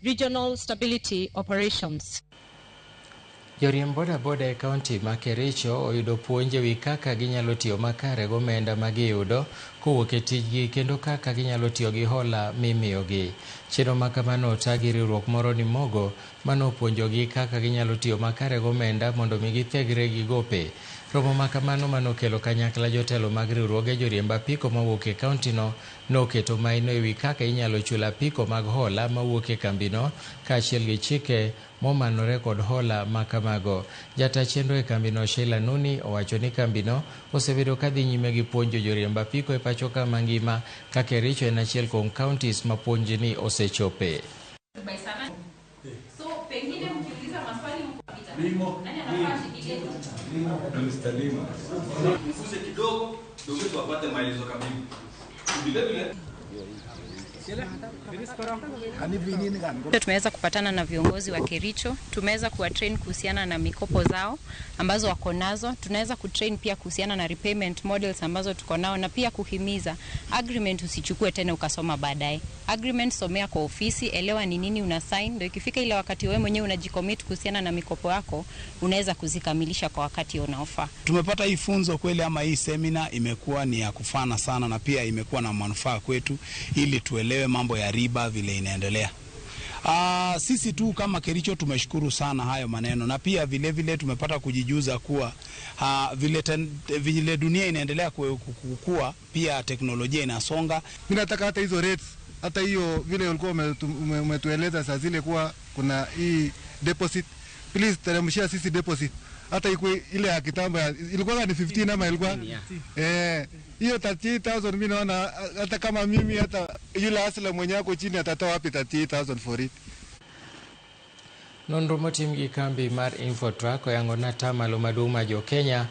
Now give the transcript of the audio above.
regional stability operations. Joriemb boda e kaunti ma Kericho oyudo puonj ewi kaka ginyalo tiyo makare gomenda ma giyudo kowuok e tijgi kendo kaka ginyalo tiyo gi hola mimiyogi. Chenro ma kamano otagi riwruok moro ni Mogo manopuonjogi kaka ginyalo tiyo makare gomenda mondo mi githegre gi gope. Romo ma kamano manokelo kanyakla jotelo mag riwruoge joriemb apiko mawuok e kauntino noketo maino ewi kaka inyalo chula apiko mag hola mawuok e kambino kaachiel gi chike momanore kod hola ma kamago. Jata chenro e kambino Sheila Nuni owacho ni kambino osebedo kadhi nyime gi puonjo joriemb apiko e pacho ka mangima ka Kericho en achiel kuom counties ma puonjni osechope. Tumeweza kupatana na viongozi wa Kericho, tumeweza kuwatrain kuhusiana na mikopo zao ambazo wako nazo, tunaweza kutrain pia kuhusiana na repayment models ambazo tuko nao, na pia kuhimiza agreement usichukue tena ukasoma baadaye. Agreement somea kwa ofisi, elewa ni nini una sign, ndio ikifika ile wakati wewe mwenyewe unajicommit kuhusiana na mikopo yako, unaweza kuzikamilisha kwa wakati unaofaa. Tumepata hii funzo kweli, ama hii seminar imekuwa ni ya kufana sana, na pia imekuwa na manufaa kwetu ili tuelewe mambo ya riba vile inaendelea. Sisi tu kama Kericho tumeshukuru sana hayo maneno, na pia vile tumepata kujijuza kuwa vile dunia inaendelea kukua, pia teknolojia inasonga. Mimi nataka hata hizo rates, hata hiyo vile ulikuwa umetueleza saa zile kuwa kuna hii deposit, please teremshia sisi deposit. Hata ile ya kitambo ilikuwa ni 15 ama ilikuwa hiyo 38,000. Mimi naona hata kama mimi, hata yule asila mwenye yako chini atatoa wapi 38,000 for it. Nonro motim gi kambi mar Infotrack oyangona tamalo maduma jo Kenya